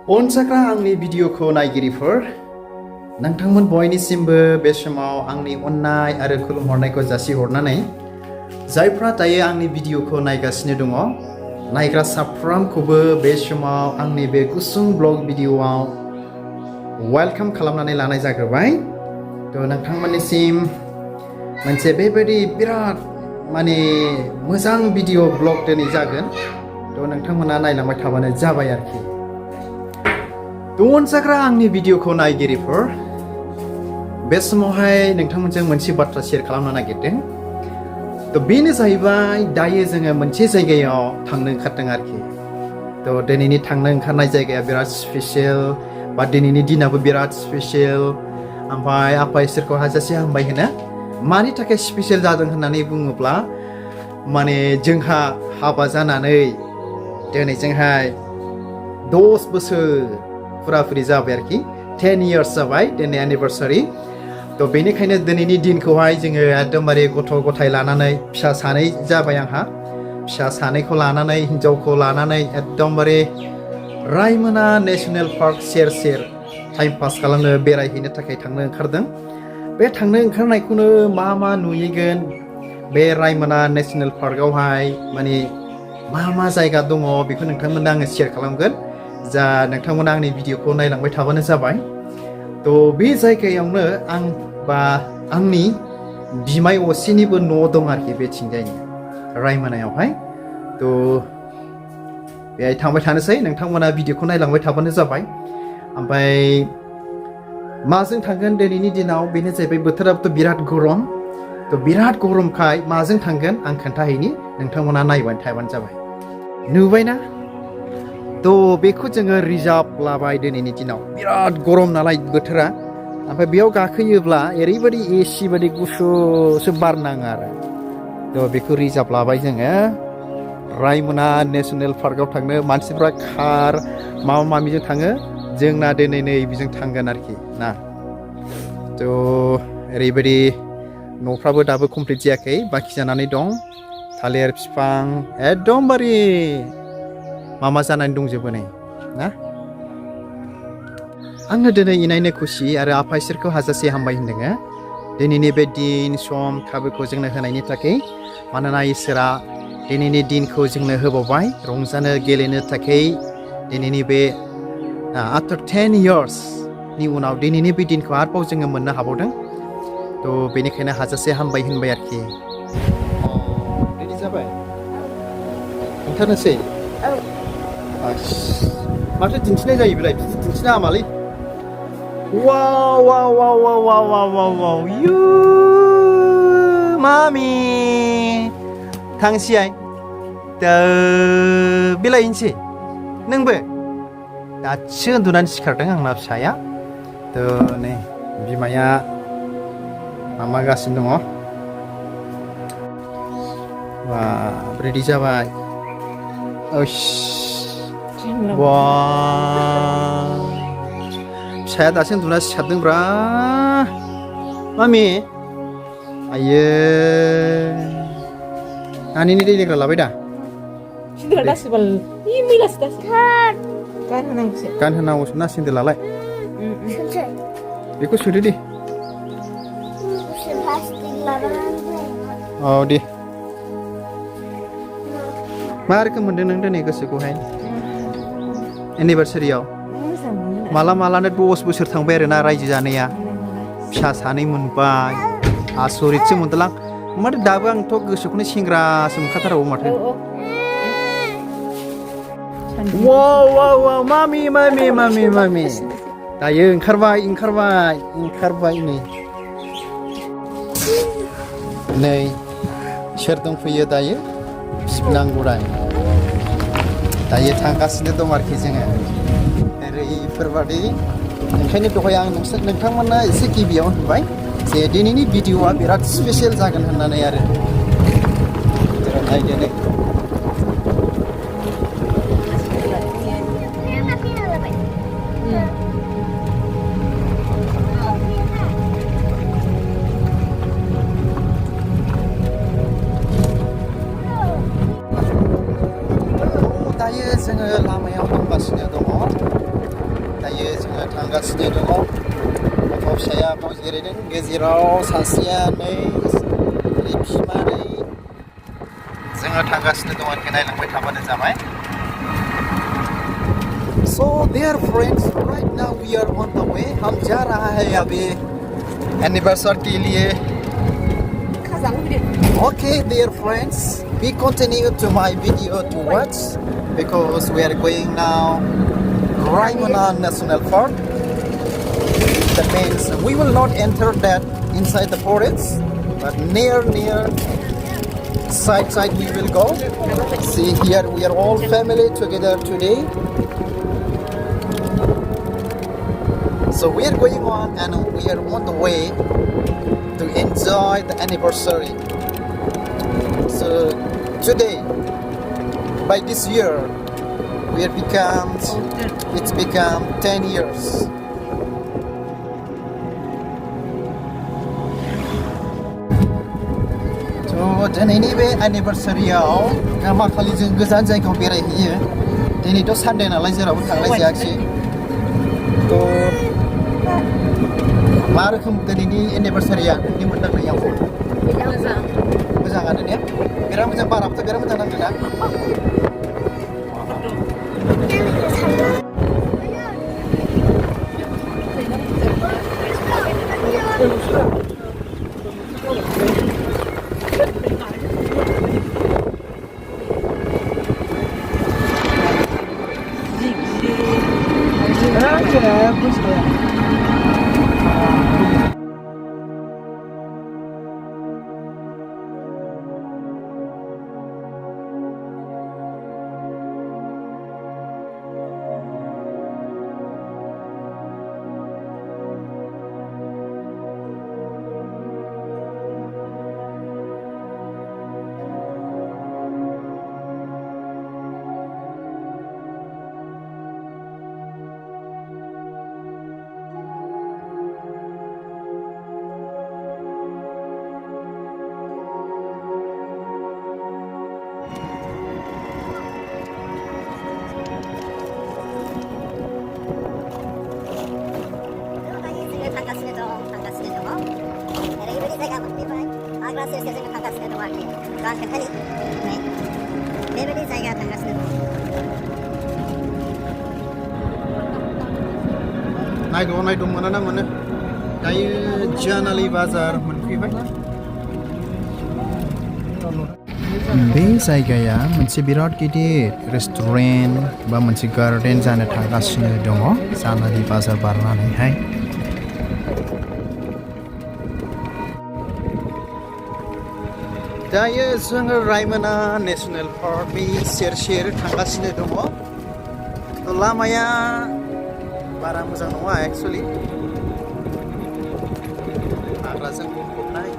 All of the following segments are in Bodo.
अनसाग्रा आंनि भिडिअखौ नायगिरिफोर नोंथांमोन बयनिसिमबो बे समाव आंनि अननाय आरो खुलुमहरनायखौ जासिहरनानै जायफ्रा दायो आंनि भिडिअखौ नायगासिनो दङ नायग्रा साफ्रोमखौबो बे समाव आंनि बे गुसुं ब्लग भिडिअआव वेलकाम खालामनानै लानाय जाग्रोबाय थ' नोंथांमोननिसिम मोनसे बेबायदि बिराद मोजां भिडिअ ब्लग दिनै जागोन थ' नोंथांमोना नायलांबाय थाबानो जाबाय आरोखि अनसाग्रा आंनि भिडिअखौ नायगिरिफोर बे समावहाय नोंथांमोनजों मोनसे बाथ्रा शेयार खालामनो नागिरदों थ' बेनो जाहैबाय दायो जोङो मोनसे जायगायाव थांनो ओंखारदों आरोखि थ' दिनैनि थांनो ओंखारनाय जायगाया बिराद स्पेसियेल बा दिनैनि दिनाबो बिराद स्पेसियेल ओमफ्राय आफा इसोरखौ हाजासे हामबाय होनो मानि थाखाय स्पेसियेल जादों होननानै बुङोब्ला जोंहा हाबा जानानै दिनै जोंहाय 10 बोसोर फुराफुरि जाबाय आरोखि 10 years जाबाय दिनै एनिभार्सारि थ' बेनिखायनो दिनैनि दिनखौहाय जोङो एकदमबारे गथ' गथाय लानानै फिसा सानै जाबाय आंहा फिसा सानैखौ लानानै हिन्जावखौ लानानै एकदमबारे रायमना नेशनेल पार्क सेर सेर टाइम पास खालामनो बेरायहैनो थाखाय थांनो ओंखारदों बे थांनो ओंखारनायखौनो मा नुहैगोन बे रायमना नेशनेल पार्कआवहाय मा जायगा दङ बेखौ नोंथांमोननो आङो शेयार खालामगोन जा नोंथांमोना आंनि भिडिअखौ नायलांबाय थाबानो जाबाय थ' बे जायगायावनो आं बा आंनि बिमाय असेनिबो न' दं आरोखि बेथिंजायनि रायमनायावहाय थ' बेहाय थांबाय थानोसै नोंथांमोना भिडिअखौ नायलांबाय थाबानो जाबाय ओमफ्राय माजों थांगोन दिनैनि दिनाव बेनो जाहैबाय बोथोराबोथ' बिराद गरम थ' बिराद गरमखाय माजों थांगोन आं खोन्थाहैनि नोंथांमोना नायबानो थाबानो जाबाय नुबायना थ' बेखौ जोङो रिजार्भ लाबाय दिनैनि दिनाव बिराद गरम नालाय बोथोरा ओमफ्राय बेयाव गाखोयोब्ला ओरैबायदि एसि बायदि गुसुसो बार नाङो आरो थ' बेखौ रिजार्भ लाबाय जोङो रायमना नेशनेल पार्कआव थांनो मानसिफ्रा कार माबिजों थाङो जोंना दिनै नै बेजों थांगोन आरोखि ना थ' ओरैबायदि न'फ्राबो दाबो कमप्लिट जायाखै बाखि जानानै दं थालिर बिफां एकदमबारे मा जानानै दंजोबो नै ना आङो दिनै इनायनो खुसि आरो आफा इसोरखौ हाजासे हामबाय होनदों दिनैनि बे दिन सम खाबुखौ जोंनो होनायनि थाखाय मानोना इसोरा दिनैनि दिनखौ जोंनो होबावबाय रंजानो गेलेनो थाखाय दिनैनि बे आफ्टर 10 years नि उनाव दिनैनि बे दिनखौ आरोबाव जोङो मोननो हाबावदों थ' बेनिखायनो हाजासे हामबाय होनबाय आरोखि रेडि जाबाय ओंखारनोसै माथो दिन्थिनाय जायो बेलाय बिदि दिन्थिनो हामालै वाव यु मामि थांसैहाय बेलायनोसै नोंबो दासो उन्दुनानै सिखारदों आंना फिसाया थ' नै बिमाया मामागासिनो दङ रेडि जाबाय फिसाया दासो उन्दुना सिखारदोंब्रा मामि आयो नानिनि दै लोंग्रा लाबाय दा गानहोनांगौसो ना सिन्देलालाय बेखौ सोदो दे औ दे मा रोखोम मोनदों नों दिनै गोसोखौहाय एनिभार्सारियाव मालानो 10 बोसोर थांबाय आरोना रायजो जानाया फिसा सानै मोनबाय आसरितसो मोनदोंलां माथो दाबो आंथ' गोसोखौनो सेंग्रासो मोनखाथारबावो माथो वाव मामि दायो ओंखारबाय नै सोर दंफैयो दायो सिबनांगौराय दायो थांगासिनो दं आरोखि जोङो ओरैफोरबादि ओंखायनो दहाय आं नोंथांमोननो एसे गिबियाव होनबाय जे दिनैनि भिडिअआ बिराद स्पेसियेल जागोन होननानै आरो नायदो नै दायो जोङो लामायाव थांगासिनो दङ जोङो थांगासिनो दङ गथ' फिसाया बाव जिरायदों गेजेराव सासेया नै बिमानै जोङो थांगासिनो दङ आरोखि नायलांबाय थाबानो जाबाय So dear friends, right now we are on the way. हम जा रहा है अभी एनिवर्सरी के लिए Okay, dear friends, we continue to my video to watch because we are going now Raimana National Park. That means we will not enter that inside the forest, but near side we will go. See here we are all family together today. So we are going on and we are on the way to enjoy the anniversary. So today, by this year, it's become 10 years. So दिनैनि बे anniversary-आव मा खालि जों गोजान जायगायाव बेरायहैयो दिनैथ' सानडे नालाय जेरावबो थांनाय जायाखिसै मा रोखोम दिनैनि एनिभार्सारिया नोंनि मोनदांनायाव मोजाङानो ने बिराद मोजां बाराबोथ' बिराद मोजां नांदों ना नायदो मोना ना मोनो दायो जानालि बाजार मोनफैबाय बे जायगाया मोनसे बिराद गिदिर रेस्टुरेन्ट बा मोनसे गार्डेन जानो थांगासिनो दङ जानालि बाजार बारनानैहाय दायो जोङो रायमना नेशनेल पार्कनि सेर थांगासिनो दङ लामाया बारा मोजां नङा एक्चुअली हाग्राजों बुंफबनाय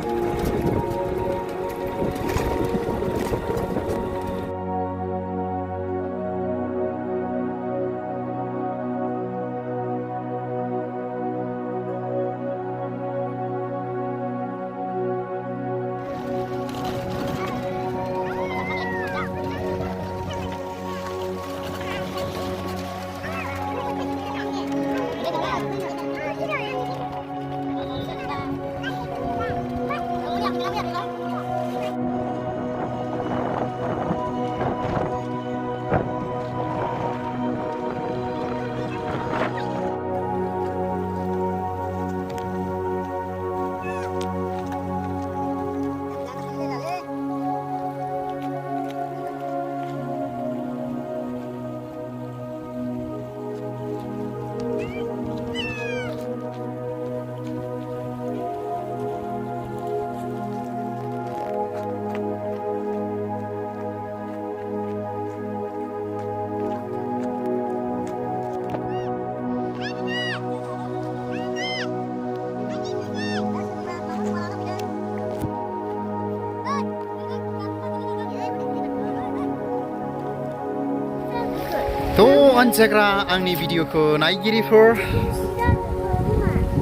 अनसायग्रा आंनि भिडिअखौ नायगिरिफोर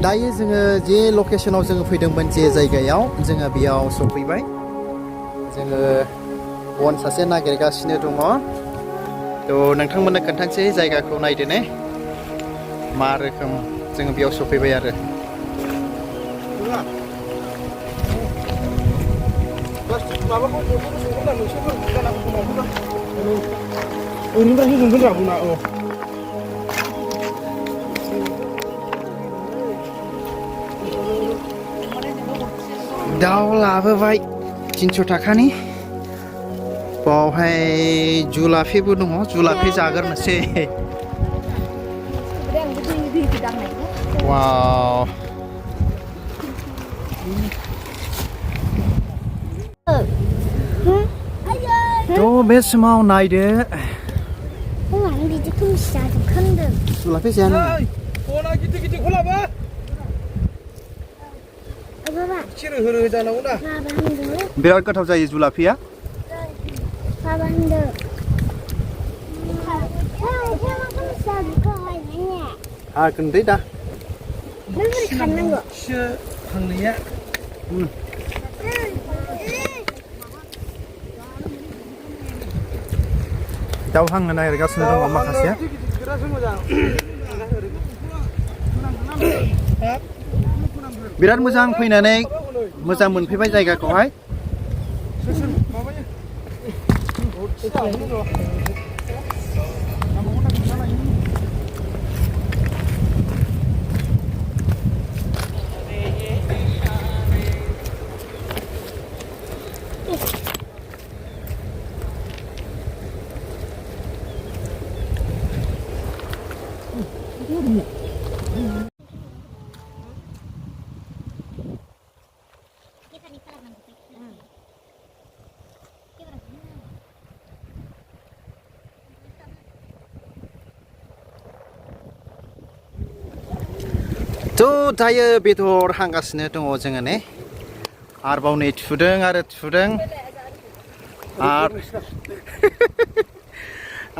दायो जोङो जे लकेशनाव जोङो फैदोंमोन जे जायगायाव जोङो बेयाव सफैबाय जोङो बन सासे नागिरगासिनो दङ थ' नोंथांमोननो खोन्थानोसै जायगाखौ नायदो ने मा रोखोम जोङो बेयाव सफैबाय आरो दाउ लाबोबाय 300 थाखानि बावहाय जुलाफिबो दङ जुलाफि जागोरनोसै वाव थ' बे समाव नायदो जुलाफि जानो बिराद गोथाव जायो जुलाफिया हागोनदै दा दाउ हांनो नागिरगासिनो दङ माखासे बिराद मोजां फैनानै मोजां मोनफैबाय जायगाखौहाय थ' दायो बेदर हांगासिनो दङ जोङो ने आरोबाव नै थुदों आरो थुदों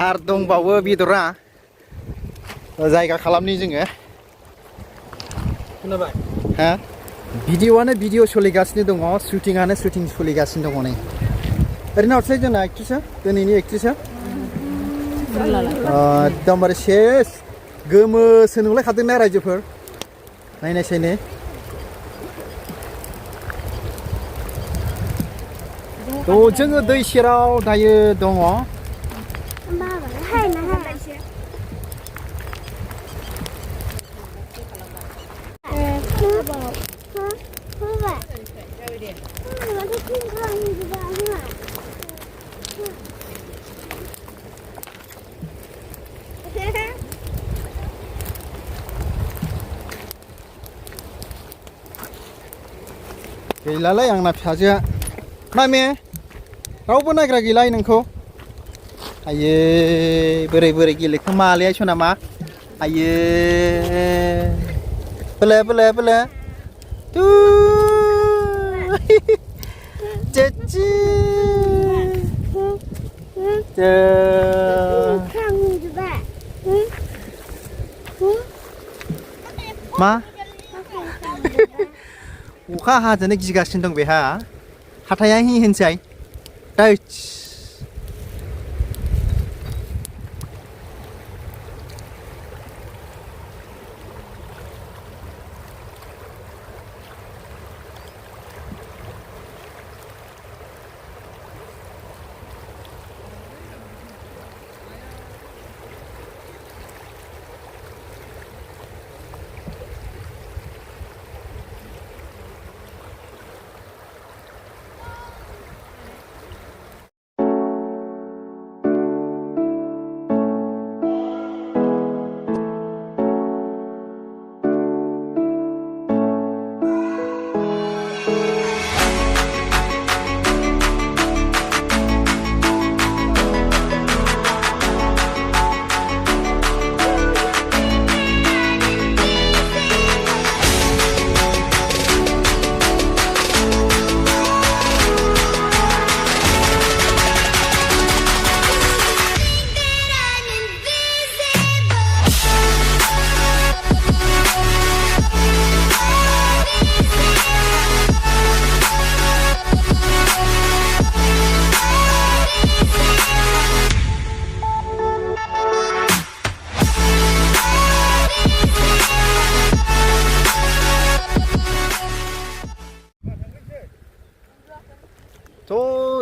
आरो दंबावो बेदरा जायगा खालामनि जोङो खोनाबाय हा भिडिअआनो भिडिअ सोलिगासिनो दङ शुटिं सोलिगासिनो दङ नै ओरैनो आउटसाइड जोंना एक्ट्रिसा दिनैनि एक्ट्रिसा एकदमबारे सेस गोमोसो नुलायखादोंना रायजोफोर नायनायसै ने थ' जोङो दै सेराव दायो दङ गैलालाय आंना फिसाजोआ मामे रावबो नायग्रा गैलाय नोंखौ आये बोरै गेलेखो मालायासो नामा आये बोले तु चेची मा अखा हाजोनो गिगासिनो दं बेहा हाथाया हि होनसै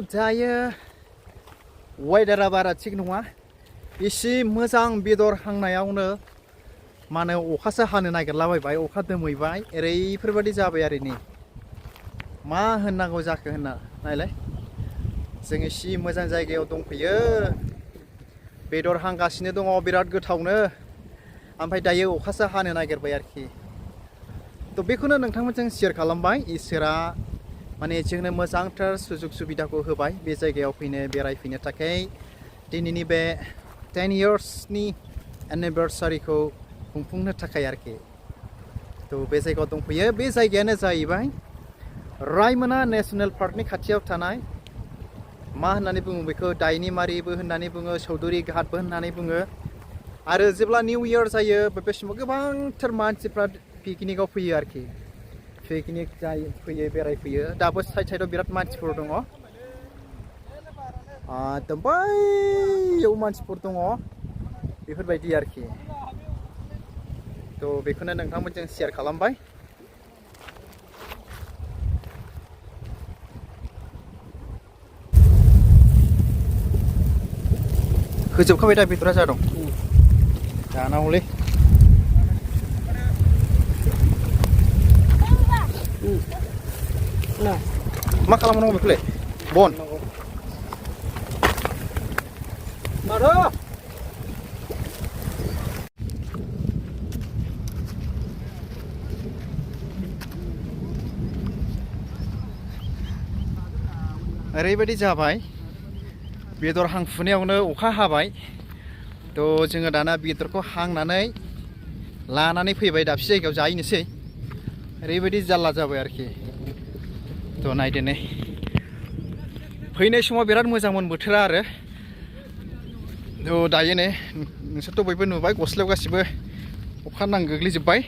दायो वेदारा बारा थिग नङा एसे मोजां बेदर हांनायावनो माने अखासो हानो नागिरलाबायबाय अखा दोमैबाय ओरैफोरबायदि जाबाय आरो नै मा होननांगौ जाखो होनना नायलाय जों एसे मोजां जायगायाव दंफैयो बेदर हांगासिनो दङ बिराद गोथावनो ओमफ्राय दायो अखासो हानो नागिरबाय आरोखि थ' बेखौनो नोंथांमोनजों शेयार खालामबाय इसोरा माने जोंनो मोजांथार सुजुग सुबिदाखौ होबाय बे जायगायाव फैनो बेरायफैनो थाखाय दिनैनि बे 10 इयार्सनि एनिभार्सारिखौ खुंफुंनो थाखाय आरोखि थ' बे जायगायाव दंफैयो बे जायगायानो जाहैबाय रायमना नेसनेल पार्कनि खाथियाव थानाय मा होननानै बुङो बेखौ दायनिमारिबो होननानै बुङो चौधुरी घाटबो होननानै बुङो आरो जेब्ला निउ इयार जायो बे समाव गोबांथार मानसिफ्रा पिकनिकआव फैयो आरोखि पिकनिक जायो फैयो बेरायफैयो दाबो साइडआव बिराद मानसिफोर दङ बैयाव मानसिफोर दङ बेफोरबायदि आरोखि थ' बेखौनो नोंथांमोनजों शेयार खालामबाय होजोबखाबाय दा बेदरा जा दं जानांगौलै मा खालामनांगौ बेखौलाय बन ओरैबायदि जाबाय बेदर हांफुनायावनो अखा हाबाय थ' जोङो दाना बेदरखौ हांनानै लानानै फैबाय दाबसे जायगायाव जाहैनोसै ओरैबायदि जारला जाबाय आरोखि थ' नायदो नै फैनाय समाव बिराद मोजांमोन बोथोरा आरो थ' दायो नै नोंसोरथ' बयबो नुबाय गस्लायाव गासिबो अखा गोग्लैजोब्बाय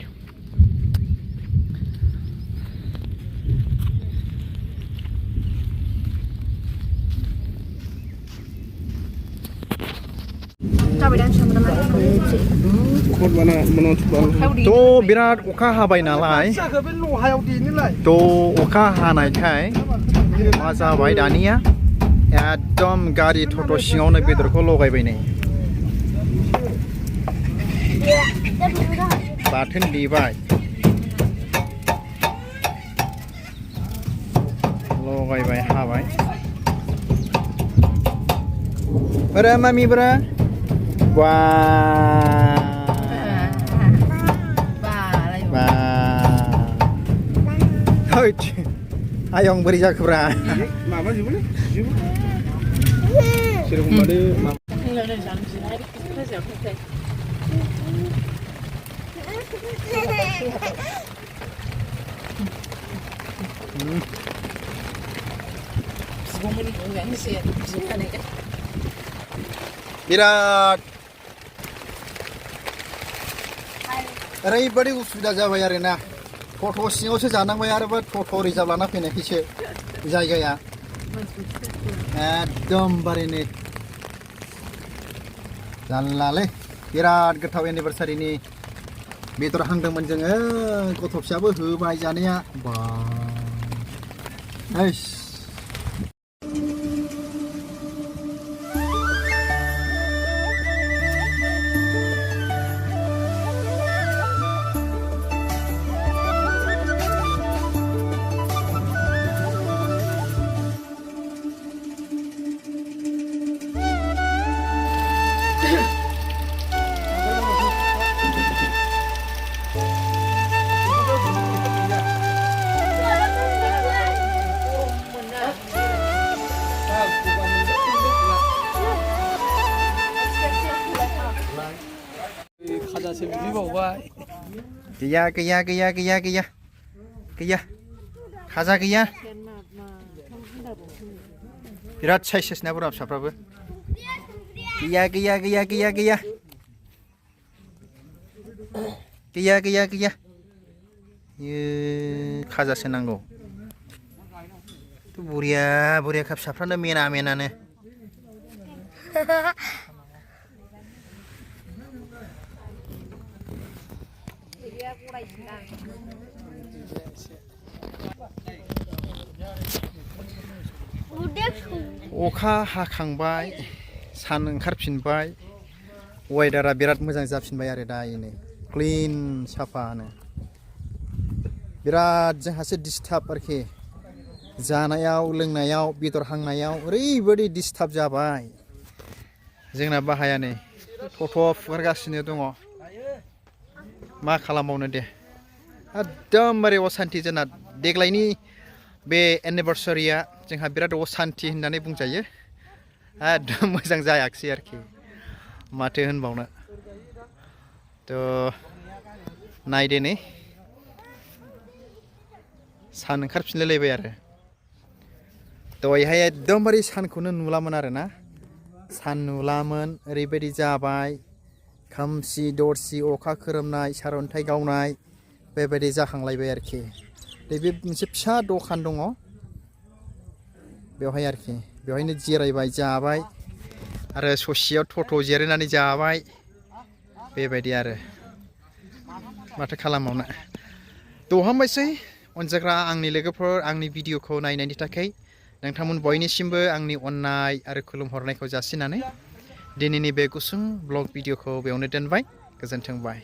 थ' बिराद अखा हाबाय नालाय थ' अखा हानायखाय मा जाबाय दानिया एकदम गारि थथ' सिङावनो बेदरखौ लगायबाय नै बाथोन देबाय लगायबाय हाबाय बोरा मामिब्रा बा आयं बोरै जाखोब्रा माबा जोबोलै जेरखम माने बिराद ओरैबायदि उसुबिदा जाबाय आरोना टट' सिङावसो जानांबाय आरोबा टट' रिजार्भ लाना फैनायखायसो जायगाया एकदमबारे जारलालै बिराद गोथाव एनिभार्सारिनि बेदर हांदोंमोन जोङो गथ' फिसाबो होबाय जानाया बा गैया खाजा गैया बिराद साइसेस ना बोरमा फिसाफ्राबो गैया खाजासो नांगौ बुरिया खा फिसाफ्रानो मेनानो अखा हाखांबाय सान ओंखारफिनबाय वेदारा बिराद मोजां जाफिनबाय आरो दायनो क्लिन साफानो बिराद जोंहासो डिस्टार्ब आरोखि जानायाव लोंनायाव बेदर हांनायाव ओरैबायदि डिस्टार्ब जाबाय जोंना बाहायानो थथ' फुगारगासिनो दङ मा खालामबावनो दे एकदमबारे असान्ति जोंना देग्लायनि बे एनिभार्सारिया जोंहा बिराद असान्ति होननानै बुंजायो एकदम मोजां जायाखिसै आरोखि माथो होनबावनो थ' नायदो नै सान ओंखारफिनलायलायबाय आरो दहायहाय एकदमबारे सानखौनो नुलामोन आरोना सान नुलामोन ओरैबायदि जाबाय खोमसि दरसि अखा खोरोमनाय सारअन्थाइ गावनाय बेबायदि जाखांलायबाय आरोखि बे मोनसे फिसा दखान दङ बेवहाय आरोखि बेवहायनो जिरायबाय जाबाय आरो ससेयाव थथ' जिरायनानै जाबाय बेबायदि आरो माथो खालामबावनो दहांबायसै अनजाग्रा आंनि लोगोफोर आंनि भिडिअखौ नायनायनि थाखाय नोंथांमोन बयनिसिमबो आंनि अननाय आरो खुलुमहरनायखौ जासिनानै दिनैनि बे गुसुं ब्लग भिडिअखौ बेयावनो दोनबाय गोजोन्थों बाय